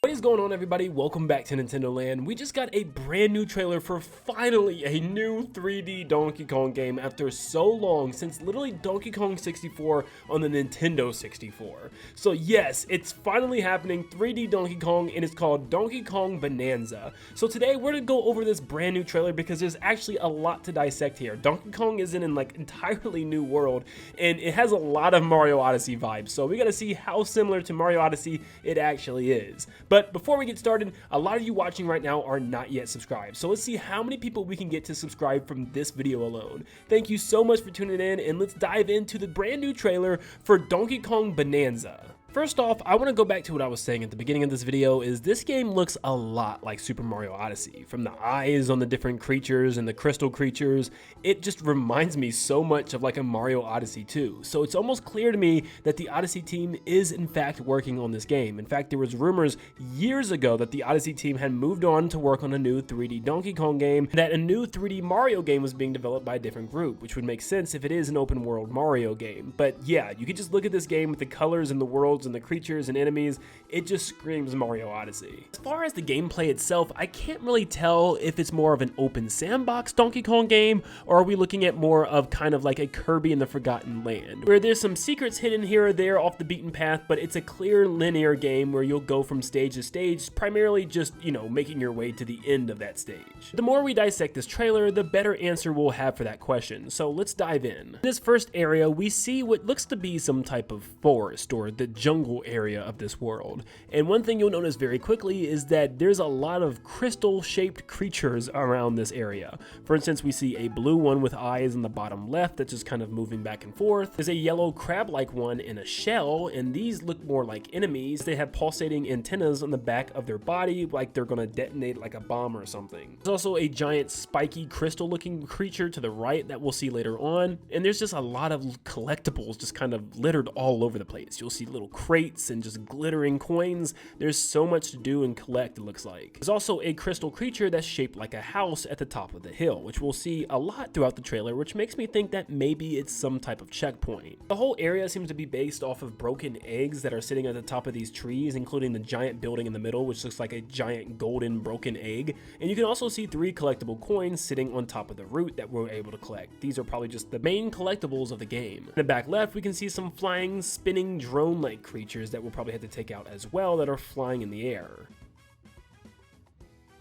What is going on, everybody? Welcome back to Nintendo Land. We just got a brand new trailer for finally a new 3D Donkey Kong game after so long, since literally Donkey Kong 64 on the Nintendo 64. So yes, it's finally happening, 3D Donkey Kong, and it's called Donkey Kong Bananza. So today we're gonna go over this brand new trailer because there's actually a lot to dissect here. Donkey Kong is in an entirely new world, and it has a lot of Mario Odyssey vibes. So we gotta see how similar to Mario Odyssey it actually is. But before we get started, a lot of you watching right now are not yet subscribed. So let's see how many people we can get to subscribe from this video alone. Thank you so much for tuning in, and let's dive into the brand new trailer for Donkey Kong Bananza. First off, I want to go back to what I was saying at the beginning of this video. Is this game looks a lot like Super Mario Odyssey. From the eyes on the different creatures and the crystal creatures, it just reminds me so much of like a Mario Odyssey 2. So it's almost clear to me that the Odyssey team is in fact working on this game. In fact, there was rumors years ago that the Odyssey team had moved on to work on a new 3D Donkey Kong game, and that a new 3D Mario game was being developed by a different group, which would make sense if it is an open world Mario game. But yeah, you could just look at this game with the colors and the worlds and the creatures and enemies, it just screams Mario Odyssey. As far as the gameplay itself, I can't really tell if it's more of an open sandbox Donkey Kong game, or are we looking at more of kind of like a Kirby in the Forgotten Land, where there's some secrets hidden here or there off the beaten path, but it's a clear linear game where you'll go from stage to stage, primarily just, making your way to the end of that stage. The more we dissect this trailer, the better answer we'll have for that question, so let's dive in. In this first area, we see what looks to be some type of forest or the jungle area of this world. And one thing you'll notice very quickly is that there's a lot of crystal shaped creatures around this area. For instance, we see a blue one with eyes in the bottom left that's just kind of moving back and forth. There's a yellow crab-like one in a shell, and these look more like enemies. They have pulsating antennas on the back of their body, like they're gonna detonate like a bomb or something. There's also a giant spiky crystal looking creature to the right that we'll see later on, and there's just a lot of collectibles just kind of littered all over the place. You'll see little crates and just glittering coins. There's so much to do and collect, it looks like. There's also a crystal creature that's shaped like a house at the top of the hill, which we'll see a lot throughout the trailer, which makes me think that maybe it's some type of checkpoint. The whole area seems to be based off of broken eggs that are sitting at the top of these trees, including the giant building in the middle, which looks like a giant golden broken egg. And you can also see 3 collectible coins sitting on top of the root that we're able to collect. These are probably just the main collectibles of the game. In the back left, we can see some flying, spinning drone-like creatures that we'll probably have to take out as well that are flying in the air.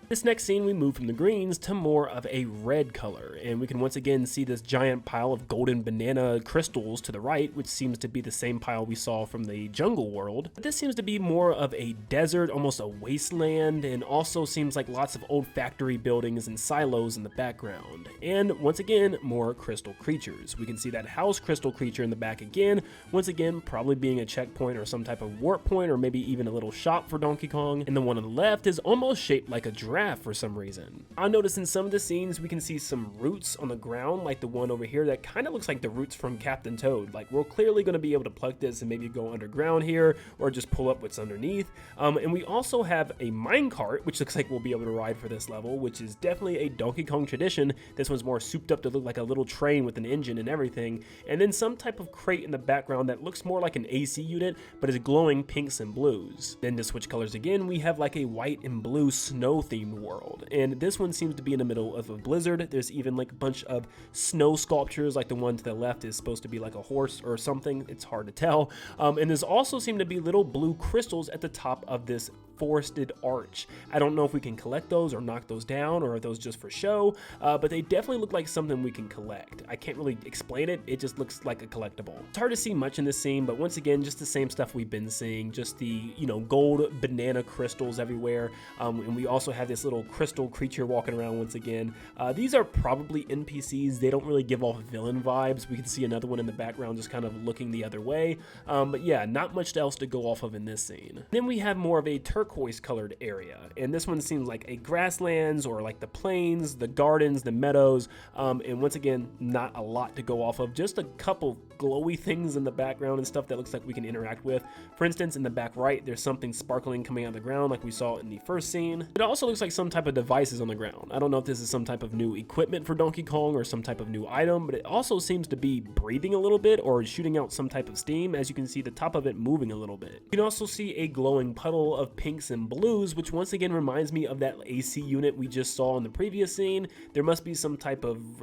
This next scene, we move from the greens to more of a red color, and we can once again see this giant pile of golden banana crystals to the right, which seems to be the same pile we saw from the jungle world. But this seems to be more of a desert, almost a wasteland, and also seems like lots of old factory buildings and silos in the background. And once again, more crystal creatures. We can see that house crystal creature in the back again, once again probably being a checkpoint or some type of warp point, or maybe even a little shop for Donkey Kong. And the one on the left is almost shaped like a giraffe for some reason. I noticed in some of the scenes we can see some roots on the ground, like the one over here that kind of looks like the roots from Captain Toad. Like, we're clearly going to be able to pluck this and maybe go underground here or just pull up what's underneath. And we also have a minecart, which looks like we'll be able to ride for this level, which is definitely a Donkey Kong tradition. This one's more souped up to look like a little train with an engine and everything. And then some type of crate in the background that looks more like an AC unit, but is glowing pinks and blues. Then to switch colors again, we have like a white and blue snow themed world, and this one seems to be in the middle of a blizzard. There's even like a bunch of snow sculptures, like the one to the left is supposed to be like a horse or something. It's hard to tell. And there's also seem to be little blue crystals at the top of this forested arch. I don't know if we can collect those or knock those down, or are those just for show, but they definitely look like something we can collect. I can't really explain it, it just looks like a collectible. It's hard to see much in this scene, but once again, just the same stuff we've been seeing, just the, gold banana crystals everywhere, and we also have this little crystal creature walking around once again. These are probably NPCs. They don't really give off villain vibes. We can see another one in the background just kind of looking the other way, but yeah, not much else to go off of in this scene. Then we have more of a turquoise colored area, and this one seems like a grasslands or like the plains, the gardens, the meadows, and once again, not a lot to go off of, just a couple glowy things in the background and stuff that looks like we can interact with. For instance, in the back right, there's something sparkling coming out of the ground like we saw in the first scene. It also looks like some type of devices on the ground. I don't know if this is some type of new equipment for Donkey Kong or some type of new item, but it also seems to be breathing a little bit or shooting out some type of steam. As you can see, the top of it moving a little bit. You can also see a glowing puddle of pink pinks and blues, which once again reminds me of that AC unit we just saw in the previous scene. There must be some type of,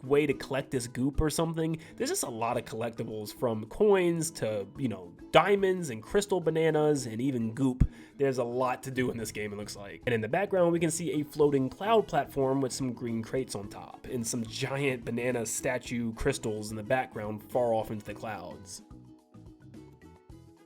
way to collect this goop or something. There's just a lot of collectibles, from coins to, diamonds and crystal bananas and even goop. There's a lot to do in this game, it looks like. And in the background, we can see a floating cloud platform with some green crates on top and some giant banana statue crystals in the background far off into the clouds.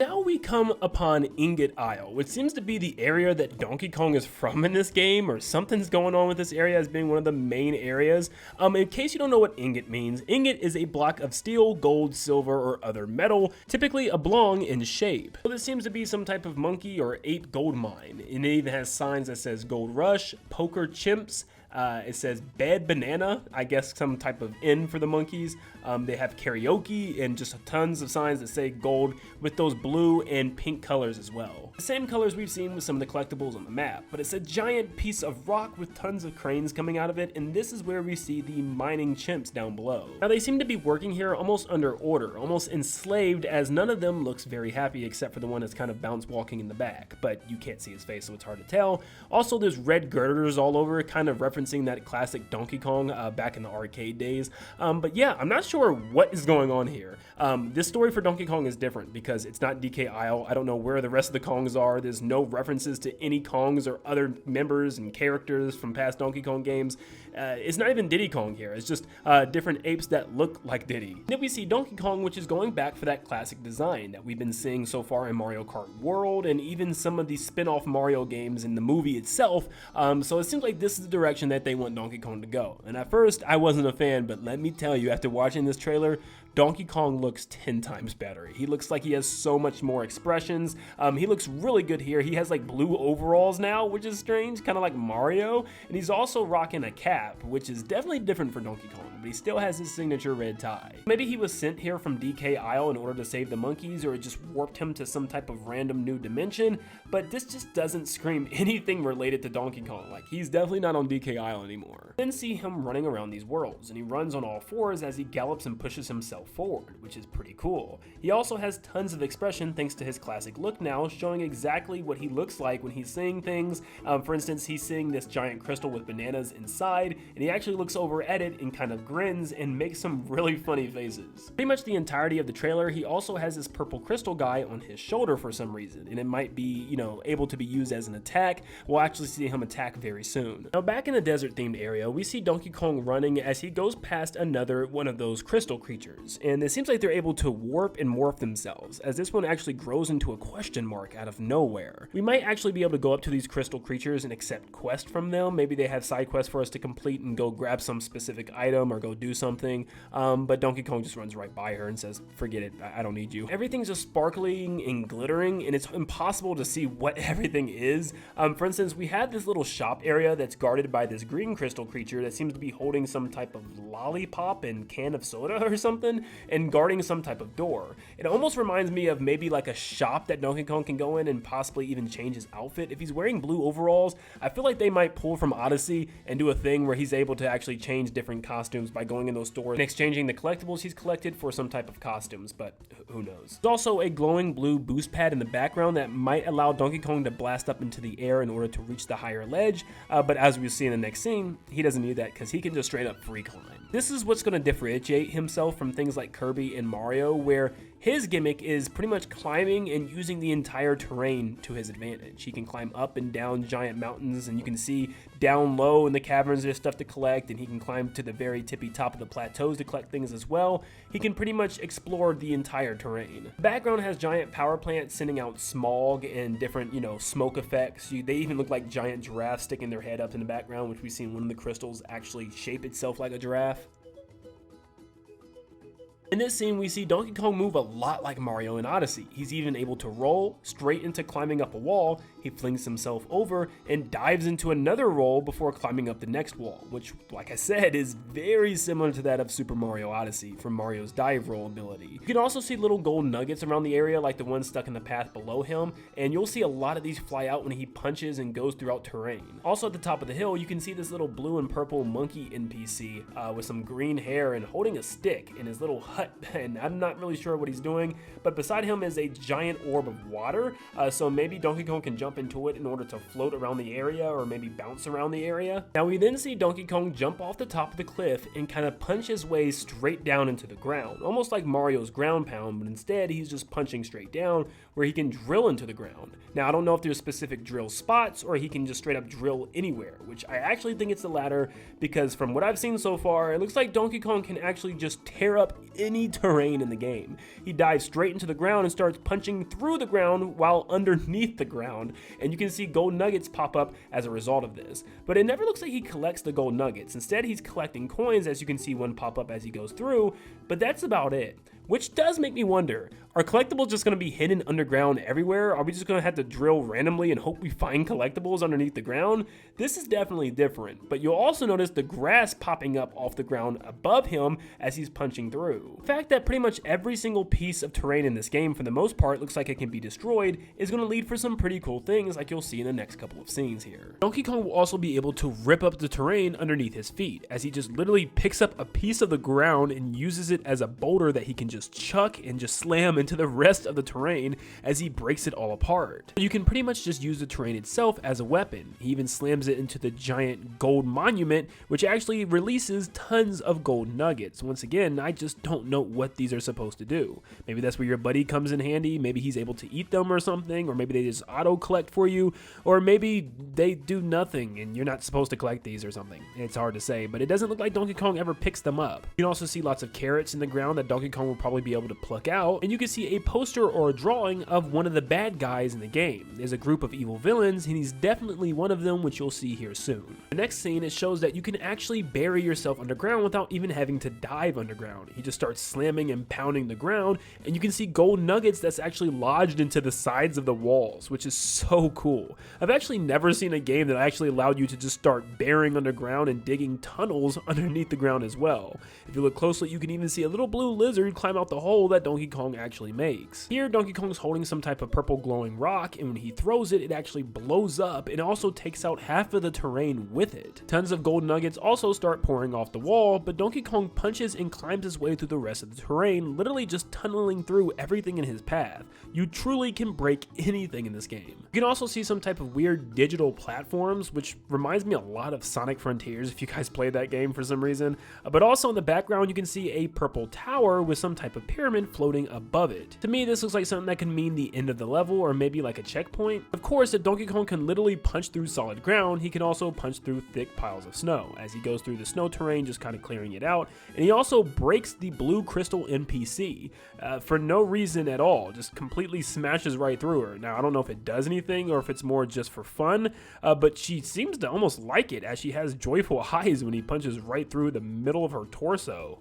Now we come upon Ingot Isle, which seems to be the area that Donkey Kong is from in this game, or something's going on with this area as being one of the main areas. In case you don't know what ingot means, ingot is a block of steel, gold, silver, or other metal, typically oblong in shape. So this seems to be some type of monkey or ape gold mine, and it even has signs that says Gold Rush, Poker Chimps. It says Bad Banana, I guess some type of inn for the monkeys. They have karaoke and just tons of signs that say gold with those blue and pink colors as well. The same colors we've seen with some of the collectibles on the map, but it's a giant piece of rock with tons of cranes coming out of it, and this is where we see the mining chimps down below. Now they seem to be working here almost under order, almost enslaved, as none of them looks very happy except for the one that's kind of bounce walking in the back, but you can't see his face so it's hard to tell. Also there's red girders all over, kind of referencing that classic Donkey Kong back in the arcade days. But yeah, I'm not sure what is going on here. This story for Donkey Kong is different because it's not DK Isle. I don't know where the rest of the Kongs are. There's no references to any Kongs or other members and characters from past Donkey Kong games. It's not even Diddy Kong here. It's just different apes that look like Diddy. And then we see Donkey Kong, which is going back for that classic design that we've been seeing so far in Mario Kart World and even some of the spin-off Mario games in the movie itself. So it seems like this is the direction that they want Donkey Kong to go. And at first, I wasn't a fan, but let me tell you, after watching this trailer, Donkey Kong looks 10 times better. He looks like he has so much more expressions. He looks really good here. He has like blue overalls now, which is strange, kind of like Mario. And he's also rocking a cap, which is definitely different for Donkey Kong, but he still has his signature red tie. Maybe he was sent here from DK Isle in order to save the monkeys, or it just warped him to some type of random new dimension, but this just doesn't scream anything related to Donkey Kong. Like, he's definitely not on DK Isle anymore. Then see him running around these worlds, and he runs on all fours as he gallops and pushes himself forward, which is pretty cool. He also has tons of expression thanks to his classic look now, showing exactly what he looks like when he's seeing things. For instance, he's seeing this giant crystal with bananas inside, and he actually looks over at it and kind of grins and makes some really funny faces. Pretty much the entirety of the trailer, he also has this purple crystal guy on his shoulder for some reason, and it might be, able to be used as an attack. We'll actually see him attack very soon. Now back in the desert themed area, we see Donkey Kong running as he goes past another one of those crystal creatures, and it seems like they're able to warp and morph themselves, as this one actually grows into a question mark out of nowhere. We might actually be able to go up to these crystal creatures and accept quests from them. Maybe they have side quests for us to complete and go grab some specific item or go do something, but Donkey Kong just runs right by her and says, forget it, I don't need you. Everything's just sparkling and glittering, and it's impossible to see what everything is. For instance, we have this little shop area that's guarded by this green crystal creature that seems to be holding some type of lollipop and can of soda or something, and guarding some type of door. It almost reminds me of maybe like a shop that Donkey Kong can go in and possibly even change his outfit. If he's wearing blue overalls, I feel like they might pull from Odyssey and do a thing where he's able to actually change different costumes by going in those stores and exchanging the collectibles he's collected for some type of costumes, but who knows. There's also a glowing blue boost pad in the background that might allow Donkey Kong to blast up into the air in order to reach the higher ledge, but as we see in the next scene, he doesn't need that because he can just straight up free climb. This is what's going to differentiate himself from things like Kirby and Mario, where his gimmick is pretty much climbing and using the entire terrain to his advantage. He can climb up and down giant mountains, and you can see down low in the caverns there's stuff to collect, and he can climb to the very tippy top of the plateaus to collect things as well. He can pretty much explore the entire terrain. The background has giant power plants sending out smog and different, smoke effects. They even look like giant giraffes sticking their head up in the background, which we see in one of the crystals actually shape itself like a giraffe. In this scene, we see Donkey Kong move a lot like Mario in Odyssey. He's even able to roll straight into climbing up a wall. He flings himself over and dives into another roll before climbing up the next wall, which, like I said, is very similar to that of Super Mario Odyssey from Mario's dive roll ability. You can also see little gold nuggets around the area like the one stuck in the path below him, and you'll see a lot of these fly out when he punches and goes throughout terrain. Also at the top of the hill, you can see this little blue and purple monkey NPC with some green hair and holding a stick, and his little butt, and I'm not really sure what he's doing, but beside him is a giant orb of water, so maybe Donkey Kong can jump into it in order to float around the area or maybe bounce around the area. Now we then see Donkey Kong jump off the top of the cliff and kind of punch his way straight down into the ground, almost like Mario's ground pound, but instead he's just punching straight down where he can drill into the ground. Now I don't know if there's specific drill spots or he can just straight up drill anywhere, which I actually think it's the latter, because from what I've seen so far, it looks like Donkey Kong can actually just tear up any terrain in the game. He dives straight into the ground and starts punching through the ground while underneath the ground, and you can see gold nuggets pop up as a result of this. But it never looks like he collects the gold nuggets. Instead, he's collecting coins, as you can see one pop up as he goes through, but that's about it. Which does make me wonder, are collectibles just going to be hidden underground everywhere? Are we just going to have to drill randomly and hope we find collectibles underneath the ground? This is definitely different, but you'll also notice the grass popping up off the ground above him as he's punching through. The fact that pretty much every single piece of terrain in this game, for the most part, looks like it can be destroyed is going to lead for some pretty cool things like you'll see in the next couple of scenes here. Donkey Kong will also be able to rip up the terrain underneath his feet, as he just literally picks up a piece of the ground and uses it as a boulder that he can just chuck and just slam into the rest of the terrain as he breaks it all apart. You can pretty much just use the terrain itself as a weapon. He even slams it into the giant gold monument, which actually releases tons of gold nuggets. Once again, I just don't know what these are supposed to do. Maybe that's where your buddy comes in handy, maybe he's able to eat them or something, or maybe they just auto collect for you, or maybe they do nothing and you're not supposed to collect these or something. It's hard to say, but it doesn't look like Donkey Kong ever picks them up. You can also see lots of carrots in the ground that Donkey Kong will probably be able to pluck out, and you can see a poster or a drawing of one of the bad guys in the game. There's a group of evil villains, and he's definitely one of them, which you'll see here soon. The next scene, it shows that you can actually bury yourself underground without even having to dive underground. He just starts slamming and pounding the ground, and you can see gold nuggets that's actually lodged into the sides of the walls, which is so cool. I've actually never seen a game that actually allowed you to just start burying underground and digging tunnels underneath the ground as well. If you look closely, you can even see a little blue lizard climb out the hole that Donkey Kong actually makes. Here, Donkey Kong's holding some type of purple glowing rock, and when he throws it, it actually blows up and also takes out half of the terrain with it. Tons of gold nuggets also start pouring off the wall, but Donkey Kong punches and climbs his way through the rest of the terrain, literally just tunneling through everything in his path. You truly can break anything in this game. You can also see some type of weird digital platforms, which reminds me a lot of Sonic Frontiers if you guys played that game for some reason. But also in the background, you can see a purple tower with some type of pyramid floating above it. To me, this looks like something that can mean the end of the level or maybe like a checkpoint. Of course, if Donkey Kong can literally punch through solid ground, he can also punch through thick piles of snow as he goes through the snow terrain, just kind of clearing it out. And he also breaks the blue crystal NPC for no reason at all, just completely smashes right through her. Now, I don't know if it does anything or if it's more just for fun, but she seems to almost like it as she has joyful eyes when he punches right through the middle of her torso.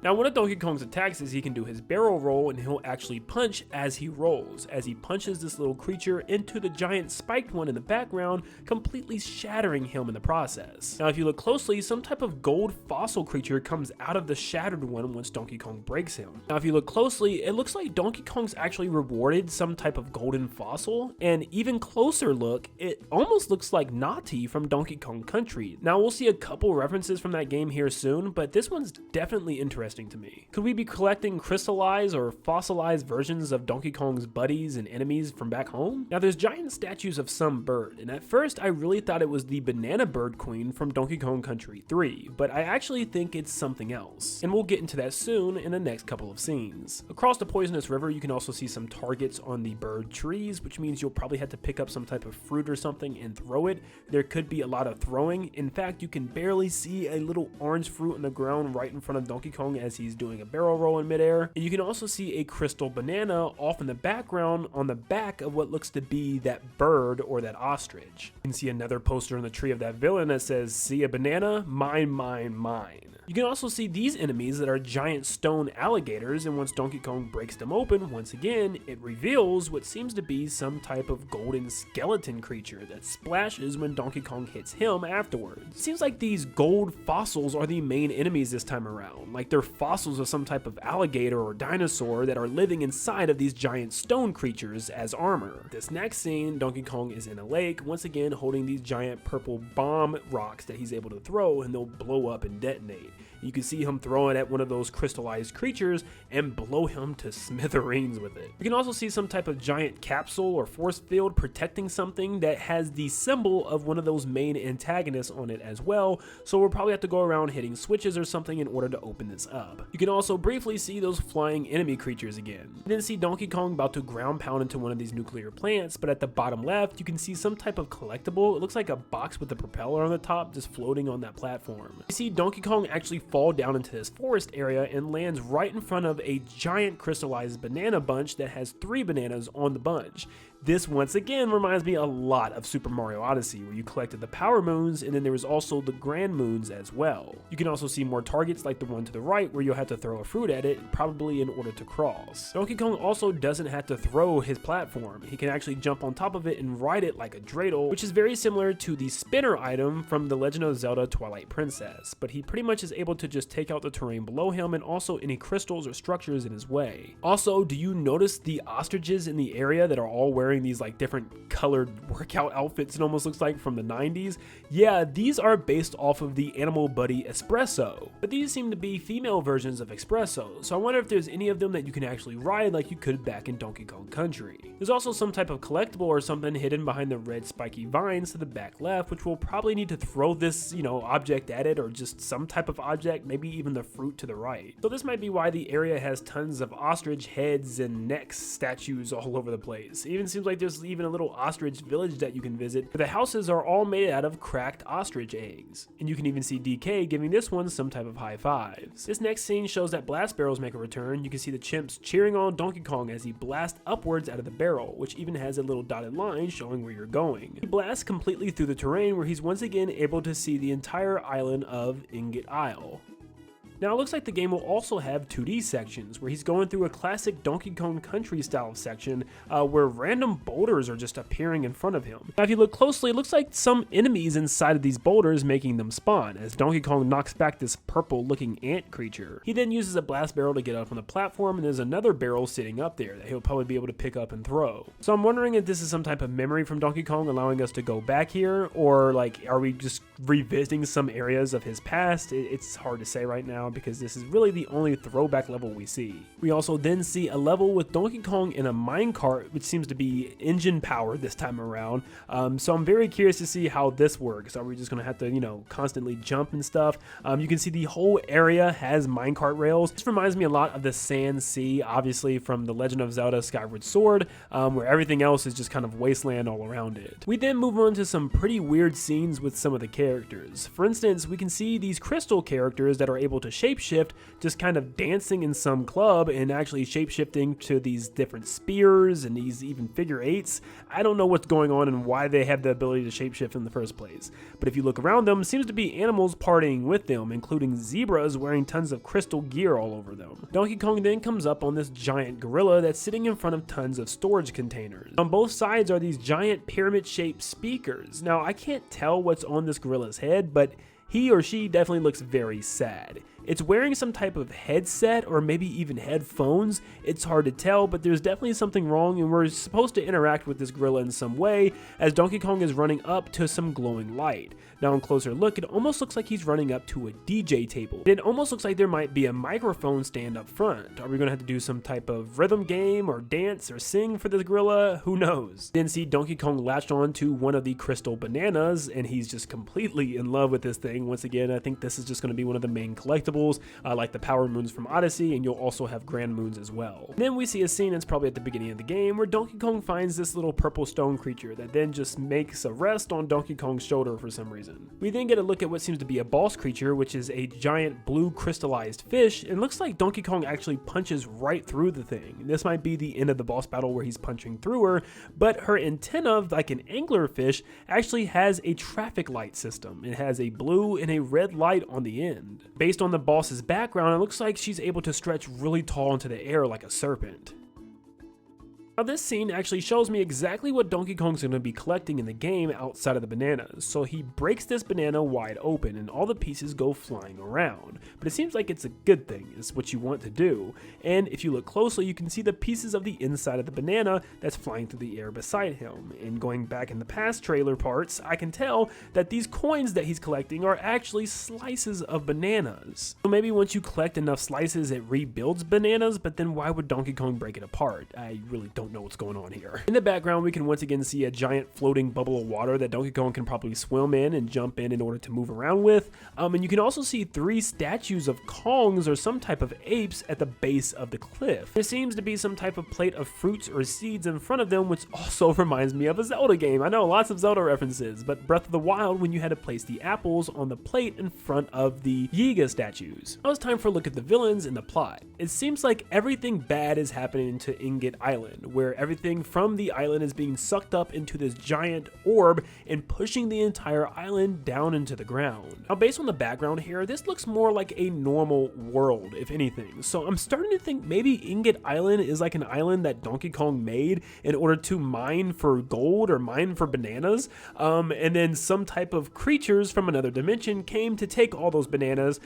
Now, one of Donkey Kong's attacks is he can do his barrel roll, and he'll actually punch as he rolls, as he punches this little creature into the giant spiked one in the background, completely shattering him in the process. Now, if you look closely, some type of gold fossil creature comes out of the shattered one once Donkey Kong breaks him. Now, if you look closely, it looks like Donkey Kong's actually rewarded some type of golden fossil, and even closer look, it almost looks like Naughty from Donkey Kong Country. Now, we'll see a couple references from that game here soon, but this one's definitely interesting to me. Could we be collecting crystallized or fossilized versions of Donkey Kong's buddies and enemies from back home? Now, there's giant statues of some bird, and at first I really thought it was the banana bird queen from Donkey Kong Country 3, but I actually think it's something else, and we'll get into that soon in the next couple of scenes. Across the poisonous river, you can also see some targets on the bird trees, which means you'll probably have to pick up some type of fruit or something and throw it. There could be a lot of throwing. In fact, you can barely see a little orange fruit on the ground right in front of Donkey Kong as he's doing a barrel roll in midair. And you can also see a crystal banana off in the background on the back of what looks to be that bird or that ostrich. You can see another poster on the tree of that villain that says, "See a banana? Mine, mine, mine." You can also see these enemies that are giant stone alligators, and once Donkey Kong breaks them open, once again, it reveals what seems to be some type of golden skeleton creature that splashes when Donkey Kong hits him afterwards. It seems like these gold fossils are the main enemies this time around, like they're fossils of some type of alligator or dinosaur that are living inside of these giant stone creatures as armor. This next scene, Donkey Kong is in a lake, once again holding these giant purple bomb rocks that he's able to throw, and they'll blow up and detonate. You can see him throw it at one of those crystallized creatures and blow him to smithereens with it. You can also see some type of giant capsule or force field protecting something that has the symbol of one of those main antagonists on it as well, so we'll probably have to go around hitting switches or something in order to open this up. You can also briefly see those flying enemy creatures again. You then see Donkey Kong about to ground pound into one of these nuclear plants, but at the bottom left you can see some type of collectible. It looks like a box with a propeller on the top just floating on that platform. You see Donkey Kong actually fall down into this forest area and lands right in front of a giant crystallized banana bunch that has 3 bananas on the bunch. This once again reminds me a lot of Super Mario Odyssey, where you collected the power moons and then there was also the grand moons as well. You can also see more targets like the one to the right where you'll have to throw a fruit at it, probably in order to cross. Donkey Kong also doesn't have to throw his platform. He can actually jump on top of it and ride it like a dreidel, which is very similar to the spinner item from The Legend of Zelda Twilight Princess, but he pretty much is able to just take out the terrain below him and also any crystals or structures in his way. Also, do you notice the ostriches in the area that are all wearing these like different colored workout outfits, it almost looks like, from the 90s? Yeah, these are based off of the Animal Buddy Espresso, but these seem to be female versions of Espresso, so I wonder if there's any of them that you can actually ride like you could back in Donkey Kong Country. There's also some type of collectible or something hidden behind the red spiky vines to the back left, which we'll probably need to throw this, object at it, or just some type of object, maybe even the fruit to the right. So this might be why the area has tons of ostrich heads and necks statues all over the place. It even seems like there's even a little ostrich village that you can visit, but the houses are all made out of cracked ostrich eggs. And you can even see DK giving this one some type of high fives. This next scene shows that blast barrels make a return. You can see the chimps cheering on Donkey Kong as he blasts upwards out of the barrel, which even has a little dotted line showing where you're going. He blasts completely through the terrain where he's once again able to see the entire island of Ingot Isle. Now it looks like the game will also have 2D sections where he's going through a classic Donkey Kong Country style section where random boulders are just appearing in front of him. Now if you look closely, it looks like some enemies inside of these boulders making them spawn as Donkey Kong knocks back this purple looking ant creature. He then uses a blast barrel to get up on the platform, and there's another barrel sitting up there that he'll probably be able to pick up and throw. So I'm wondering if this is some type of memory from Donkey Kong allowing us to go back here, or like are we just revisiting some areas of his past? It's hard to say right now, because this is really the only throwback level we see. We also then see a level with Donkey Kong in a minecart, which seems to be engine powered this time around. So I'm very curious to see how this works. Are we just gonna have to, constantly jump and stuff? You can see the whole area has minecart rails. This reminds me a lot of the Sand Sea, obviously from The Legend of Zelda Skyward Sword, where everything else is just kind of wasteland all around it. We then move on to some pretty weird scenes with some of the characters. For instance, we can see these crystal characters that are able to shapeshift just kind of dancing in some club and actually shapeshifting to these different spears and these even figure eights. I don't know what's going on and why they have the ability to shapeshift in the first place, but if you look around them, it seems to be animals partying with them, including zebras wearing tons of crystal gear all over them. Donkey Kong then comes up on this giant gorilla that's sitting in front of tons of storage containers. On both sides are these giant pyramid-shaped speakers. Now I can't tell what's on this gorilla's head, but he or she definitely looks very sad. It's wearing some type of headset or maybe even headphones. It's hard to tell, but there's definitely something wrong, and we're supposed to interact with this gorilla in some way as Donkey Kong is running up to some glowing light. Now on closer look, it almost looks like he's running up to a DJ table. It almost looks like there might be a microphone stand up front. Are we going to have to do some type of rhythm game or dance or sing for this gorilla? Who knows? Then see Donkey Kong latched on to one of the crystal bananas, and he's just completely in love with this thing. Once again, I think this is just going to be one of the main collectibles, like the power moons from Odyssey, and you'll also have grand moons as well. And then we see a scene that's probably at the beginning of the game where Donkey Kong finds this little purple stone creature that then just makes a rest on Donkey Kong's shoulder for some reason. We then get a look at what seems to be a boss creature, which is a giant blue crystallized fish, and looks like Donkey Kong actually punches right through the thing. This might be the end of the boss battle where he's punching through her, but her antenna, like an anglerfish, actually has a traffic light system. It has a blue and a red light on the end. Based on the boss's background, it looks like she's able to stretch really tall into the air like a serpent. Now this scene actually shows me exactly what Donkey Kong's going to be collecting in the game outside of the bananas. So he breaks this banana wide open and all the pieces go flying around. But it seems like it's a good thing, it's what you want to do. And if you look closely, you can see the pieces of the inside of the banana that's flying through the air beside him. And going back in the past trailer parts, I can tell that these coins that he's collecting are actually slices of bananas. So maybe once you collect enough slices, it rebuilds bananas, but then why would Donkey Kong break it apart? I really don't know what's going on here. In the background, we can once again see a giant floating bubble of water that Donkey Kong can probably swim in and jump in order to move around with. And you can also see 3 statues of Kongs or some type of apes at the base of the cliff. There seems to be some type of plate of fruits or seeds in front of them, which also reminds me of a Zelda game. I know, lots of Zelda references, but Breath of the Wild when you had to place the apples on the plate in front of the Yiga statues. Now it's time for a look at the villains and the plot. It seems like everything bad is happening to Ingot Island, where everything from the island is being sucked up into this giant orb and pushing the entire island down into the ground. Now based on the background here, this looks more like a normal world, if anything. So I'm starting to think maybe Ingot Island is like an island that Donkey Kong made in order to mine for gold or mine for bananas. And then some type of creatures from another dimension came to take all those bananas.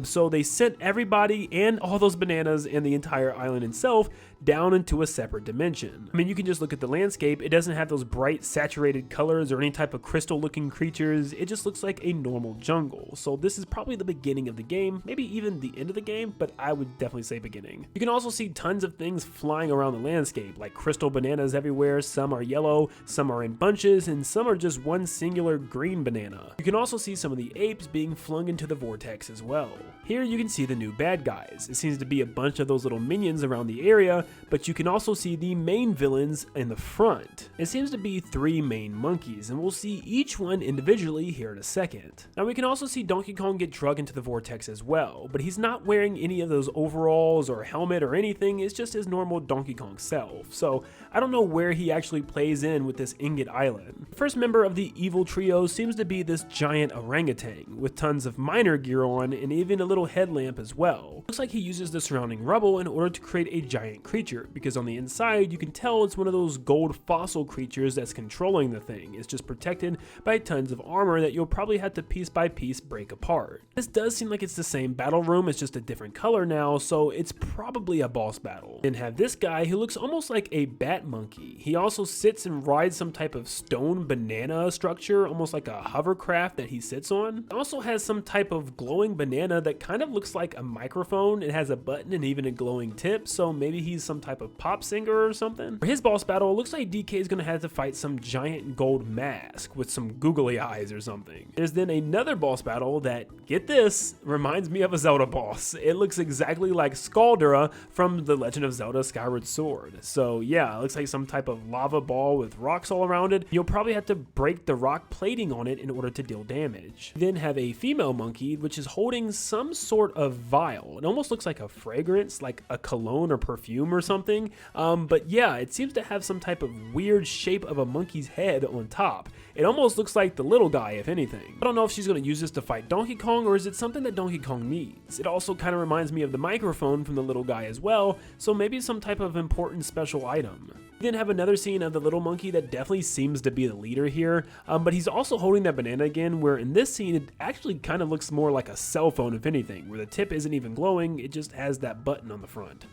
So they sent everybody and all those bananas and the entire island itself down into a separate dimension. I mean, you can just look at the landscape. It doesn't have those bright saturated colors or any type of crystal looking creatures. It just looks like a normal jungle. So this is probably the beginning of the game, maybe even the end of the game, but I would definitely say beginning. You can also see tons of things flying around the landscape, like crystal bananas everywhere. Some are yellow, some are in bunches, and some are just one singular green banana. You can also see some of the apes being flung into the vortex as well. Here you can see the new bad guys. It seems to be a bunch of those little minions around the area, but you can also see the main villains in the front. It seems to be 3 main monkeys, and we'll see each one individually here in a second. Now we can also see Donkey Kong get dragged into the vortex as well, but he's not wearing any of those overalls or helmet or anything. It's just his normal Donkey Kong self. So I don't know where he actually plays in with this Ingot Island. The first member of the evil trio seems to be this giant orangutan with tons of miner gear on and even a little headlamp as well. Looks like he uses the surrounding rubble in order to create a giant creature, because on the inside you can tell it's one of those gold fossil creatures that's controlling the thing. It's just protected by tons of armor that you'll probably have to piece by piece break apart. This does seem like it's the same battle room, it's just a different color now, so it's probably a boss battle. Then have this guy who looks almost like a bat monkey. He also sits and rides some type of stone banana structure, almost like a hovercraft that he sits on. It also has some type of glowing banana that kind of looks like a microphone. It has a button and even a glowing tip, so maybe he's some type of pop singer or something. For his boss battle, it looks like DK is going to have to fight some giant gold mask with some googly eyes or something. There's then another boss battle that, get this, reminds me of a Zelda boss. It looks exactly like Scaldera from The Legend of Zelda Skyward Sword. So yeah, it looks like some type of lava ball with rocks all around it. You'll probably have to break the rock plating on it in order to deal damage. You then have a female monkey which is holding some sort of vial. It almost looks like a fragrance, like a cologne or perfume or something. But yeah, it seems to have some type of weird shape of a monkey's head on top. It almost looks like the little guy, if anything. I don't know if she's going to use this to fight Donkey Kong, or is it something that Donkey Kong needs? It also kind of reminds me of the microphone from the little guy as well, so maybe some type of important special item. We then have another scene of the little monkey that definitely seems to be the leader here, but he's also holding that banana again, where in this scene it actually kind of looks more like a cell phone, if anything, where the tip isn't even glowing, it just has that button on the front.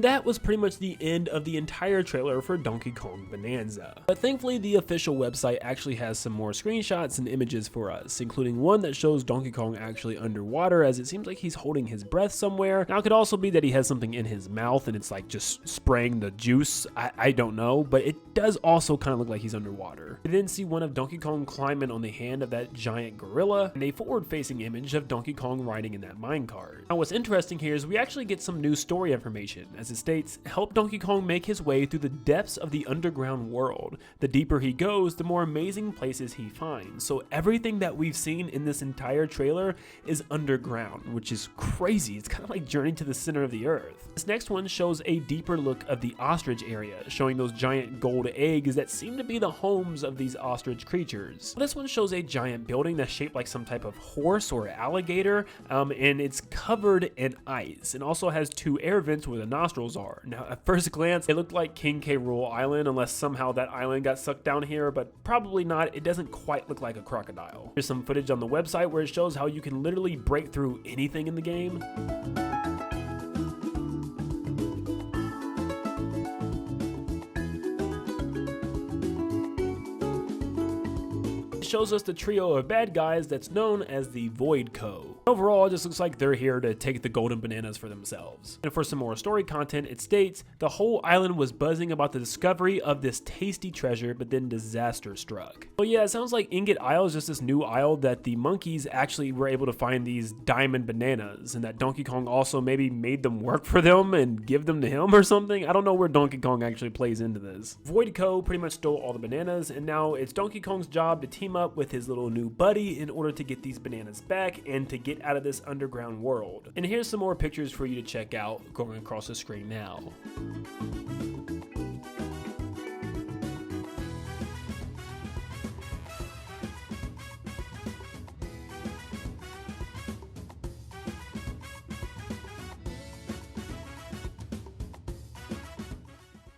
That was pretty much the end of the entire trailer for Donkey Kong Bananza. But thankfully the official website actually has some more screenshots and images for us, including one that shows Donkey Kong actually underwater, as it seems like he's holding his breath somewhere. Now it could also be that he has something in his mouth and it's like just spraying the juice. I don't know, but it does also kind of look like he's underwater. We then see one of Donkey Kong climbing on the hand of that giant gorilla, and a forward-facing image of Donkey Kong riding in that minecart. Now what's interesting here is we actually get some new story information, as it states, help Donkey Kong make his way through the depths of the underground world. The deeper he goes, the more amazing places he finds. So everything that we've seen in this entire trailer is underground, which is crazy. It's kind of like Journey to the Center of the Earth. This next one shows a deeper look of the ostrich area, showing those giant gold eggs that seem to be the homes of these ostrich creatures. This one shows a giant building that's shaped like some type of horse or alligator, and it's covered in ice, and also has 2 air vents where the nostrils nostrils are. Now, at first glance, it looked like King K. Rool Island, unless somehow that island got sucked down here, but probably not. It doesn't quite look like a crocodile. Here's some footage on the website where it shows how you can literally break through anything in the game. Shows us the trio of bad guys that's known as the VoidCo. Overall, it just looks like they're here to take the golden bananas for themselves. And for some more story content, it states, the whole island was buzzing about the discovery of this tasty treasure, but then disaster struck. Well, yeah, it sounds like Ingot Isle is just this new isle that the monkeys actually were able to find these diamond bananas, and that Donkey Kong also maybe made them work for them and give them to him or something. I don't know where Donkey Kong actually plays into this. VoidCo pretty much stole all the bananas, and now it's Donkey Kong's job to team up with his little new buddy in order to get these bananas back and to get out of this underground world. And here's some more pictures for you to check out going across the screen now.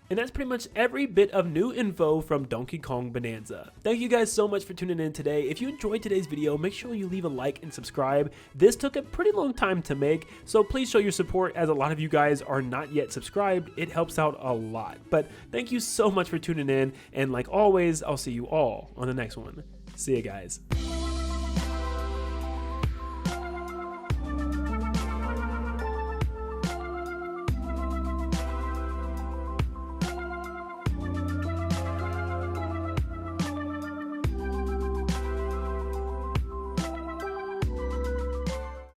And that's pretty much every bit of new info from Donkey Kong Bonanza. Thank you guys so much for tuning in today. If you enjoyed today's video, make sure you leave a like and subscribe. This took a pretty long time to make, so please show your support, as a lot of you guys are not yet subscribed. It helps out a lot. But thank you so much for tuning in, and like always, I'll see you all on the next one. See you guys.